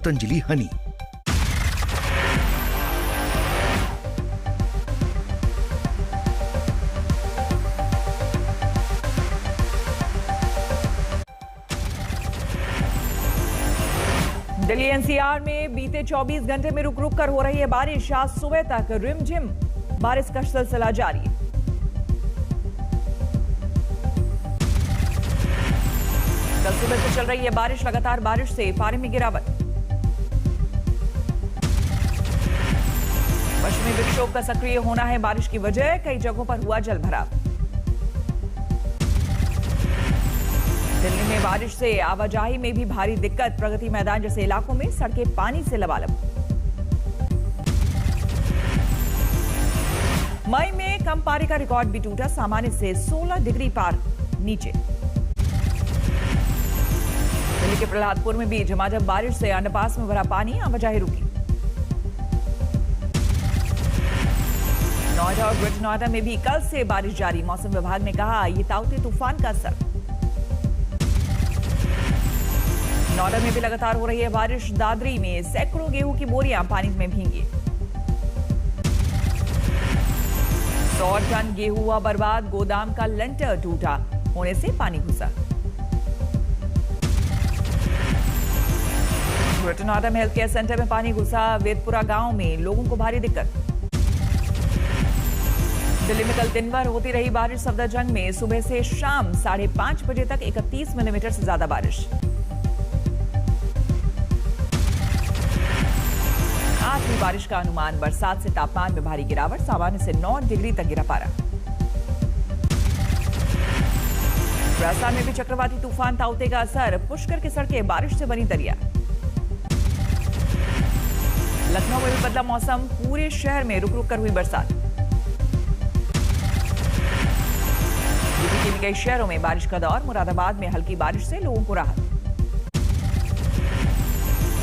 Patanjali Honey. Delhi NCR में बीते 24 घंटे में रुक रुक कर हो रही है बारिश। आज सुबह तक रिमझिम बारिश का सिलसिला जारी है। कल सुबह से चल रही है बारिश। लगातार बारिश से पारे में गिरावट। पश्चिमी विक्षोभ का सक्रिय होना है बारिश की वजह। कई जगहों पर हुआ जलभराव। दिल्ली में बारिश से आवाजाही में भी भारी दिक्कत। प्रगति मैदान जैसे इलाकों में सड़कें पानी से लबालब। मई में कम पारे का रिकॉर्ड भी टूटा। सामान्य से 16 डिग्री पार नीचे। दिल्ली के प्रहलादपुर में भी झमाझम बारिश से अंडरपास में भरा पानी। आवाजाही रुकी। नोएडा और ग्रेटर नोएडा में भी कल से बारिश जारी। मौसम विभाग ने कहा ये ताउते तूफान का असर। नोएडा में भी लगातार हो रही है बारिश। दादरी में सैकड़ों गेहूं की बोरियां पानी में भीगी। 100 टन गेहूं हुआ बर्बाद। गोदाम का लेंटर टूटा होने से पानी घुसा। ग्रेटर नोएडा में हेल्थ केयर सेंटर में पानी घुसा। वेदपुरा गांव में लोगों को भारी दिक्कत। दिल्ली में कल दिन भर होती रही बारिश। सफदरजंग में सुबह से शाम 5:30 बजे तक 31 मिलीमीटर से ज्यादा बारिश। आज भी बारिश का अनुमान। बरसात से तापमान में भारी गिरावट। सामान्य से 9 डिग्री तक गिरा पारा। राजस्थान में भी चक्रवाती तूफान ताउते का असर। पुष्कर की सड़कें बारिश से बनी दरिया। लखनऊ में भी बदला मौसम। पूरे शहर में रुक रुक कर हुई बरसात। यूपी के कई शहरों में बारिश का दौर। मुरादाबाद में हल्की बारिश से लोगों को राहत।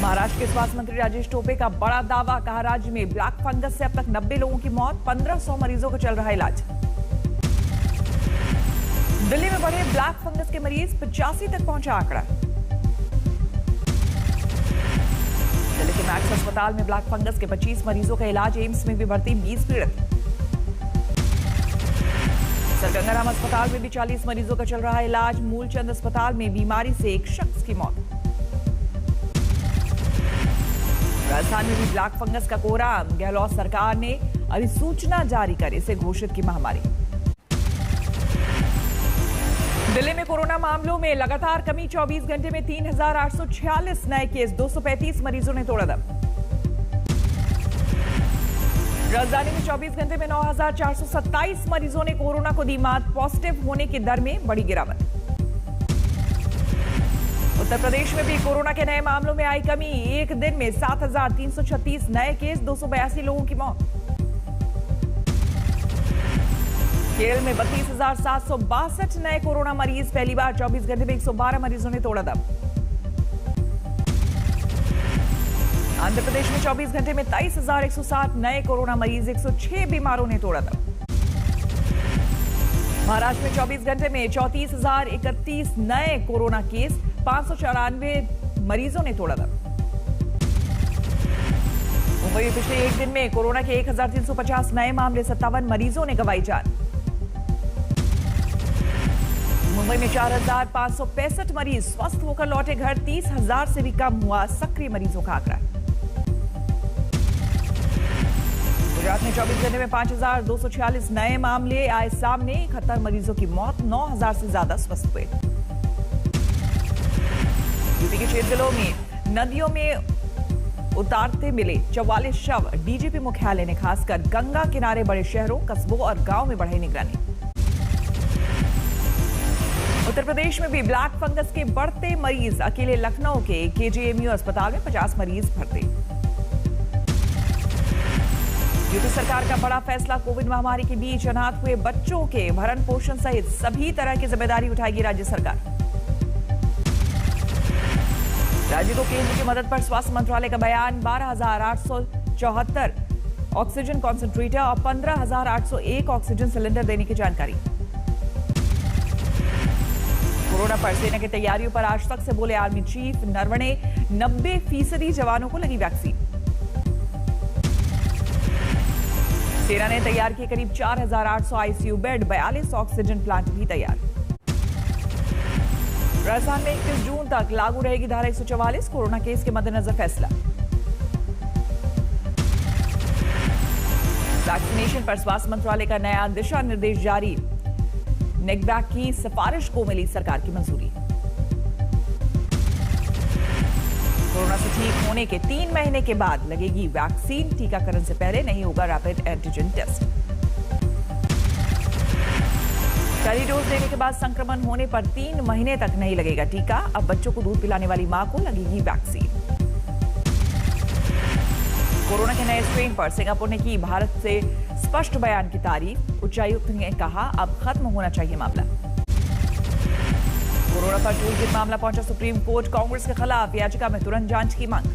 महाराष्ट्र के स्वास्थ्य मंत्री राजेश टोपे का बड़ा दावा। कहा राज्य में ब्लैक फंगस से अब तक 90 लोगों की मौत। 1500 मरीजों को चल रहा इलाज। दिल्ली में बढ़े ब्लैक फंगस के मरीज। 85 तक पहुंचा आंकड़ा। दिल्ली के मैक्स अस्पताल में ब्लैक फंगस के 25 मरीजों का इलाज। एम्स में भी भर्ती 20 पीड़ित। सर गंगाराम अस्पताल में भी 40 मरीजों का चल रहा इलाज। मूलचंद अस्पताल में बीमारी से एक शख्स की मौत। राजस्थान में भी ब्लैक फंगस का कोहरा। गहलोत सरकार ने अधिसूचना जारी कर इसे घोषित की महामारी। दिल्ली में कोरोना मामलों में लगातार कमी। 24 घंटे में 3846 नए केस। 235 मरीजों ने तोड़ा दम। राजधानी में 24 घंटे में 9427 मरीजों ने कोरोना को दी मात। पॉजिटिव होने की दर में बड़ी गिरावट। उत्तर प्रदेश में भी कोरोना के नए मामलों में आई कमी। एक दिन में 7336 नए केस। 282 लोगों की मौत। केरल में 32,762 नए कोरोना मरीज। पहली बार 24 घंटे में 112 मरीजों ने तोड़ा दम। आंध्र प्रदेश में 24 घंटे में 23,160 नए कोरोना मरीज। 106 बीमारों ने तोड़ा दम। महाराष्ट्र में 24 घंटे में 34,031 नए कोरोना केस। 594 मरीजों ने तोड़ा दम। मुंबई में पिछले एक दिन में कोरोना के 1350 नए मामले। 57 मरीजों ने गंवाई जान। मुंबई में 4,565 मरीज स्वस्थ होकर लौटे घर। 30,000 से भी कम हुआ सक्रिय मरीजों का आंकड़ा। गुजरात में 24 घंटे में 5,246 नए मामले आए सामने। 71 मरीजों की मौत। 9,000 से ज्यादा स्वस्थ हुए। यूपी के 6 जिलों में नदियों में उतारते मिले 44 शव। डीजीपी मुख्यालय ने खासकर गंगा किनारे बड़े शहरों, कस्बों और गांव में बढ़ाई निगरानी। उत्तर प्रदेश में भी ब्लैक फंगस के बढ़ते मरीज। अकेले लखनऊ के केजीएमयू अस्पताल में 50 मरीज भर्ती। यूपी सरकार का बड़ा फैसला। कोविड महामारी के बीच अनाथ हुए बच्चों के भरण पोषण सहित सभी तरह की जिम्मेदारी उठाएगी राज्य सरकार। राज्य को केंद्र की मदद पर स्वास्थ्य मंत्रालय का बयान। 12,874 ऑक्सीजन कॉन्सेंट्रेटर और 15,801 ऑक्सीजन सिलेंडर देने की जानकारी। कोरोना पर सेना की तैयारियों पर आज तक से बोले आर्मी चीफ नरवणे। 90% जवानों को लगी वैक्सीन। सेना ने तैयार किए करीब 4,800 आईसीयू बेड, 42 ऑक्सीजन प्लांट भी तैयार। राजस्थान में 21 जून तक लागू रहेगी धारा 144, कोरोना केस के मद्देनजर फैसला। वैक्सीनेशन पर स्वास्थ्य मंत्रालय का नया दिशा निर्देश जारी। नेकबैक की सिफारिश को मिली सरकार की मंजूरी। कोरोना से ठीक होने के 3 महीने के बाद लगेगी वैक्सीन। टीकाकरण से पहले नहीं होगा रैपिड एंटीजन टेस्ट। पहली डोज देने के बाद संक्रमण होने पर 3 महीने तक नहीं लगेगा टीका। अब बच्चों को दूध पिलाने वाली मां को लगेगी वैक्सीन। कोरोना के नए स्ट्रेन पर सिंगापुर ने की भारत से स्पष्ट बयान की तारीफ। उच्चायुक्त ने कहा अब खत्म होना चाहिए मामला। कोरोना पर टूल किट मामला पहुंचा सुप्रीम कोर्ट। कांग्रेस के खिलाफ याचिका में तुरंत जांच की मांग।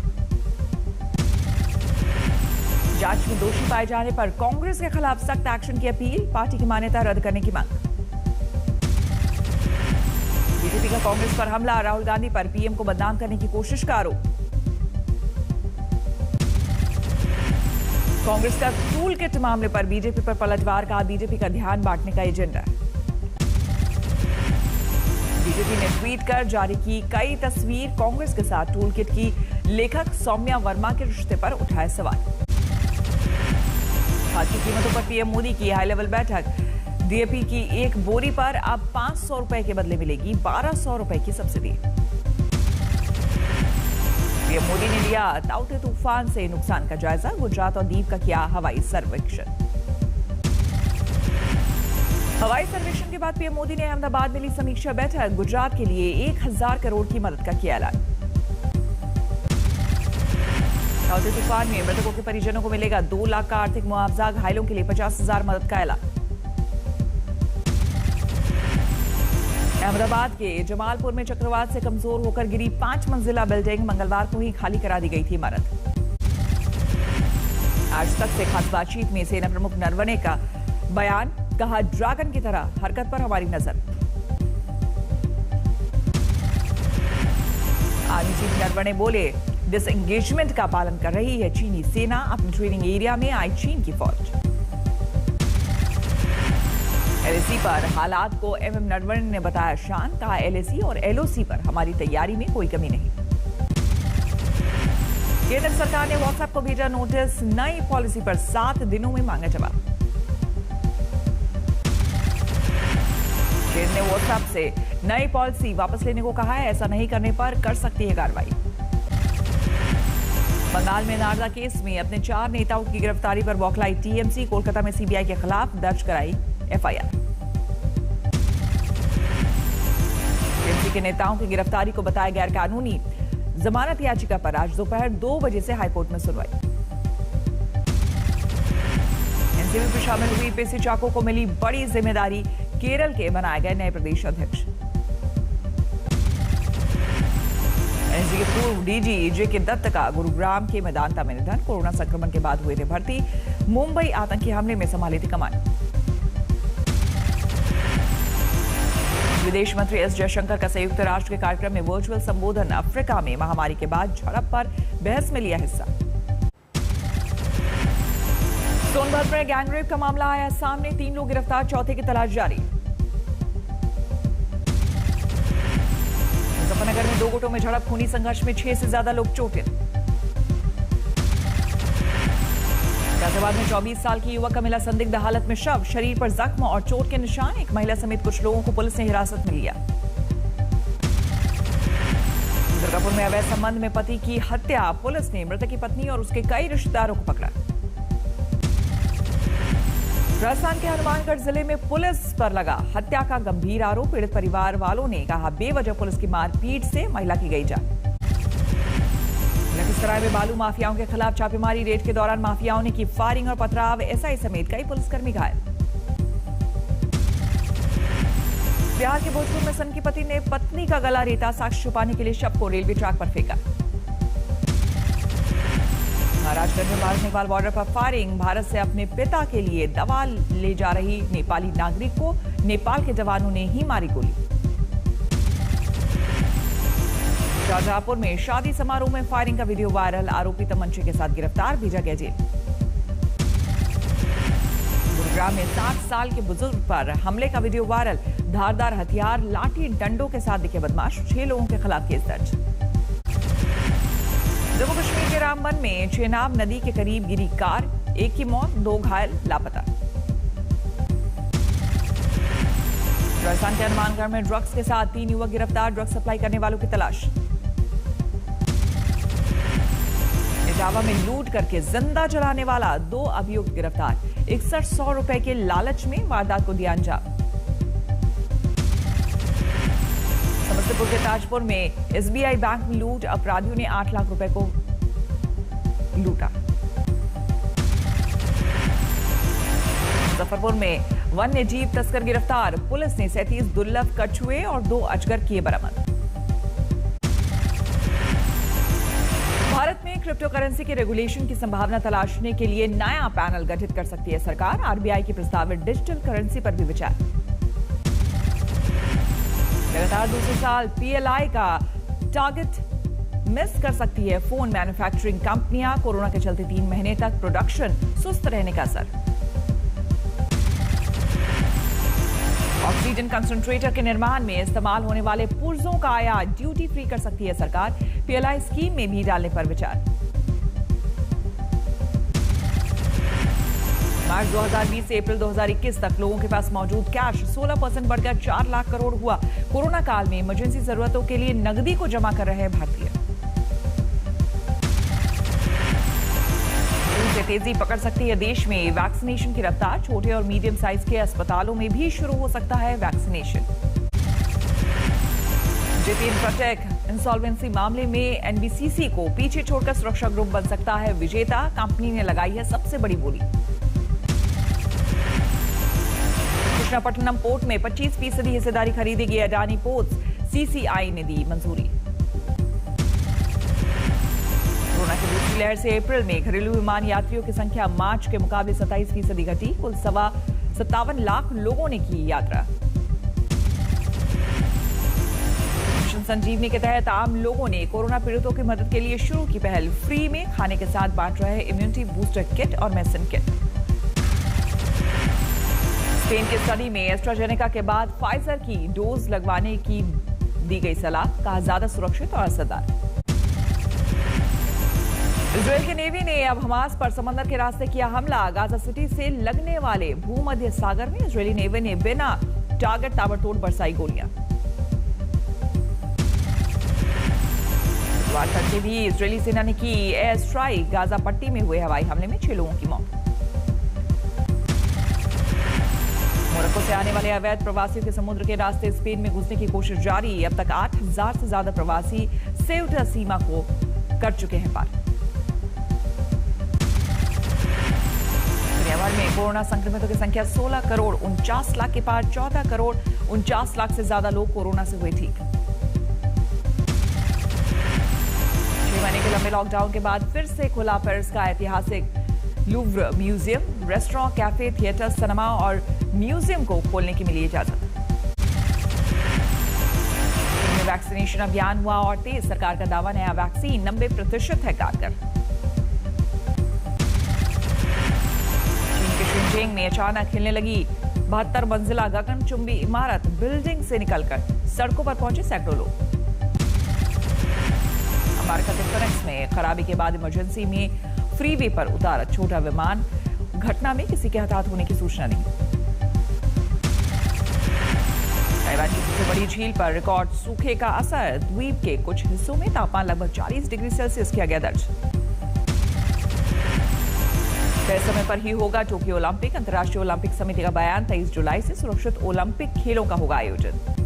जांच में दोषी पाए जाने पर कांग्रेस के खिलाफ सख्त एक्शन की अपील। पार्टी की मान्यता रद्द करने की मांग। बीजेपी का कांग्रेस पर हमला। राहुल गांधी पर पीएम को बदनाम करने की कोशिश का आरोप। कांग्रेस का टूल किट मामले पर बीजेपी पर पलटवार का। बीजेपी का ध्यान बांटने का एजेंडा। बीजेपी ने ट्वीट कर जारी की कई तस्वीर। कांग्रेस के साथ टूल किट की लेखक सौम्या वर्मा के रिश्ते पर उठाए सवाल। खाद की कीमतों पर पीएम मोदी की हाई लेवल बैठक। डीएपी की एक बोरी पर अब 500 रुपए के बदले मिलेगी 1200 रुपए की सब्सिडी। पीएम मोदी ने लिया ताउते तूफान से नुकसान का जायजा। गुजरात और दीव का किया हवाई सर्वेक्षण। हवाई सर्वेक्षण के बाद पीएम मोदी ने अहमदाबाद में ली समीक्षा बैठक। गुजरात के लिए 1000 करोड़ की मदद का किया ऐलान। ताउते तूफान में मृतकों के परिजनों को मिलेगा 2 लाख का आर्थिक मुआवजा। घायलों के लिए 50,000 मदद का ऐलान। अहमदाबाद के जमालपुर में चक्रवात से कमजोर होकर गिरी 5 मंजिला बिल्डिंग। मंगलवार को ही खाली करा दी गई थी इमारत। आज तक से खास बातचीत में सेना प्रमुख नरवणे का बयान। कहा ड्रैगन की तरह हरकत पर हमारी नजर। आर्मी चीफ नरवणे बोले डिसएंगेजमेंट का पालन कर रही है चीनी सेना। अपनी ट्रेनिंग एरिया में आई चीन की फौज। एलएसी पर हालात को एमएम नरवणे ने बताया शांत। कहा एलएसी और एलओसी पर हमारी तैयारी में कोई कमी नहीं। केंद्र सरकार ने व्हाट्सएप को भेजा नोटिस। नई पॉलिसी पर 7 दिनों में मांगा जवाब। केंद्र ने व्हाट्सएप से नई पॉलिसी वापस लेने को कहा है। ऐसा नहीं करने पर कर सकती है कार्रवाई। बंगाल में नारदा केस में अपने 4 नेताओं की गिरफ्तारी पर बौखलाई टीएमसी। कोलकाता में सीबीआई के खिलाफ दर्ज कराई एफआईआर। टीएमसी के नेताओं की गिरफ्तारी को बताया गैर कानूनी। जमानत याचिका पर आज दोपहर 2 बजे से हाईकोर्ट में सुनवाई। एनसीपी में शामिल हुई पीसी चाको को मिली बड़ी जिम्मेदारी। केरल के बनाए गए नए प्रदेश अध्यक्ष। एनसीपी के पूर्व डीजी जेके दत्त का गुरुग्राम के मेदांता में निधन। कोरोना संक्रमण के बाद हुए थे भर्ती। मुंबई आतंकी हमले में संभाली थी कमान। विदेश मंत्री एस जयशंकर का संयुक्त राष्ट्र के कार्यक्रम में वर्चुअल संबोधन। अफ्रीका में महामारी के बाद झड़प पर बहस में लिया हिस्सा। सोनभद्र में गैंगरेप का मामला आया सामने। 3 लोग गिरफ्तार, चौथे की तलाश जारी। मुजफ्फरनगर में 2 गुटों में झड़प, खूनी संघर्ष में 6 से ज्यादा लोग चोटिल। गाजियाबाद में 24 साल की युवक का मिला संदिग्ध हालत में शव। शरीर पर जख्म और चोट के निशान। एक महिला समेत कुछ लोगों को पुलिस ने हिरासत में लिया। दुर्गापुर में अवैध संबंध में पति की हत्या। पुलिस ने मृतक की पत्नी और उसके कई रिश्तेदारों को पकड़ा। राजस्थान के हनुमानगढ़ जिले में पुलिस पर लगा हत्या का गंभीर आरोप। पीड़ित परिवार वालों ने कहा बेवजह पुलिस की मारपीट से महिला की गई जान। लखीसराय में बालू माफियाओं के खिलाफ छापेमारी। रेड के दौरान माफियाओं ने की फायरिंग और पथराव। एसआई समेत कई पुलिसकर्मी घायल। बिहार के भोजपुर में सन की पति ने पत्नी का गला रेता। साक्ष्य छुपाने के लिए शव को रेलवे ट्रैक पर फेंका। महाराष्ट्र में भारत नेपाल बॉर्डर पर फायरिंग। भारत से अपने पिता के लिए दवा ले जा रही नेपाली नागरिक को नेपाल के जवानों ने ही मारी गोली। शाहजहांपुर में शादी समारोह में फायरिंग का वीडियो वायरल, आरोपी तमंचे के साथ गिरफ्तार, भेजा गया जेल। गुरुग्राम में 60 साल के बुजुर्ग पर हमले का वीडियो वायरल, धारदार हथियार लाठी डंडों के साथ दिखे बदमाश, 6 लोगों के खिलाफ केस दर्ज। जम्मू कश्मीर के रामबन में चेनाब नदी के करीब गिरी कार, 1 की मौत, 2 घायल लापता। राजस्थान के हनुमानगढ़ में ड्रग्स के साथ 3 युवक गिरफ्तार, ड्रग्स सप्लाई करने वालों की तलाश। इटावा में लूट करके जिंदा जलाने वाला 2 अभियुक्त गिरफ्तार, 6100 रुपए के लालच में वारदात को दिया अंजाम। समस्तीपुर के ताजपुर में एसबीआई बैंक में लूट, अपराधियों ने 8 लाख रुपए को लूटा। मुजफ्फरपुर में वन्य जीव तस्कर गिरफ्तार, पुलिस ने 37 दुर्लभ कछुए और 2 अजगर किए बरामद। भारत में क्रिप्टो करेंसी के रेगुलेशन की संभावना तलाशने के लिए नया पैनल गठित कर सकती है सरकार, आरबीआई की प्रस्तावित डिजिटल करेंसी पर भी विचार। लगातार दूसरे साल पीएलआई का टारगेट मिस कर सकती है फोन मैन्युफैक्चरिंग कंपनियां, कोरोना के चलते 3 महीने तक प्रोडक्शन सुस्त रहने का असर। ऑक्सीजन कंसंट्रेटर के निर्माण में इस्तेमाल होने वाले पुर्जों का आयात ड्यूटी फ्री कर सकती है सरकार, पीएलआई स्कीम में भी डालने पर विचार। मार्च 2020 से अप्रैल 2021 तक लोगों के पास मौजूद कैश 16% बढ़कर 4 लाख करोड़ हुआ। कोरोना काल में इमरजेंसी जरूरतों के लिए नकदी को जमा कर रहे हैं भारतीय। से तेजी पकड़ सकती है देश में वैक्सीनेशन की रफ्तार, छोटे और मीडियम साइज के अस्पतालों में भी शुरू हो सकता है वैक्सीनेशन। जेपी इंफ्राटेक इंसॉल्वेंसी मामले में एनबीसीसी को पीछे छोड़कर सुरक्षा ग्रुप बन सकता है विजेता, कंपनी ने लगाई है सबसे बड़ी बोली। कृष्णापट्टनम पोर्ट में 25% हिस्सेदारी खरीदेगी अडानी पोर्ट्स, सीसीआई ने दी मंजूरी। कोरोना की दूसरी लहर से अप्रैल में घरेलू विमान यात्रियों की संख्या मार्च के मुकाबले 27% घटी, कुल 57 लाख लोगों ने की यात्रा। मिशन संजीवनी के तहत आम लोगों ने कोरोना पीड़ितों की मदद के लिए शुरू की पहल, फ्री में खाने के साथ बांट रहे इम्यूनिटी बूस्टर किट और मेडिसिन किट। स्पेन के स्टडी में एस्ट्राजेनेका के बाद फाइजर की डोज लगवाने की दी गई सलाह, कहा ज्यादा सुरक्षित और असरदार। इजरायल की नेवी ने अब हमास पर समंदर के रास्ते किया हमला, गाजा सिटी से लगने वाले भूमध्य सागर में इजरायली नेवी ने बिना टारगेट ताबड़तोड़ बरसाई गोलियां। तड़के भी इजरायली सेना ने की एयर स्ट्राइक, गाजा पट्टी में हुए हवाई हमले में 6 लोगों की मौत। मोरक्को से आने वाले अवैध प्रवासियों के समुद्र के रास्ते स्पेन में घुसने की कोशिश जारी, अब तक 8000 से ज्यादा प्रवासी सेउटा सीमा को कर चुके हैं पार। दुनिया भर में कोरोना संक्रमितों की संख्या 16 करोड़ 49 लाख के पार, 14 करोड़ 49 लाख से ज्यादा लोग कोरोना से हुए ठीक। 6 महीने के लंबे लॉकडाउन के बाद फिर से खुला पेरिस का ऐतिहासिक Louvre museum, restaurant, cafe, theatre, cinema और म्यूजियम को खोलने की मिली इजाजत। वैक्सीनेशन अभियान हुआ और तेज, सरकार का दावा नया वैक्सीन 90% है कारगर। चीन के शिनजियांग में अचानक हिलने लगी 72 मंजिला गगनचुंबी इमारत, बिल्डिंग से निकलकर सड़कों पर पहुंचे सैकड़ों लोग। अमेरिका के फिनिक्स में खराबी के बाद इमरजेंसी में फ्रीवे पर उतारा छोटा विमान, घटना में किसी के हताहत होने की सूचना नहीं। ताइवान की सबसे बड़ी झील पर रिकॉर्ड सूखे का असर, द्वीप के कुछ हिस्सों में तापमान लगभग 40 डिग्री सेल्सियस किया गया दर्ज। तय समय पर ही होगा टोक्यो ओलंपिक, अंतर्राष्ट्रीय ओलंपिक समिति का बयान, 23 जुलाई से सुरक्षित ओलंपिक खेलों का होगा आयोजन।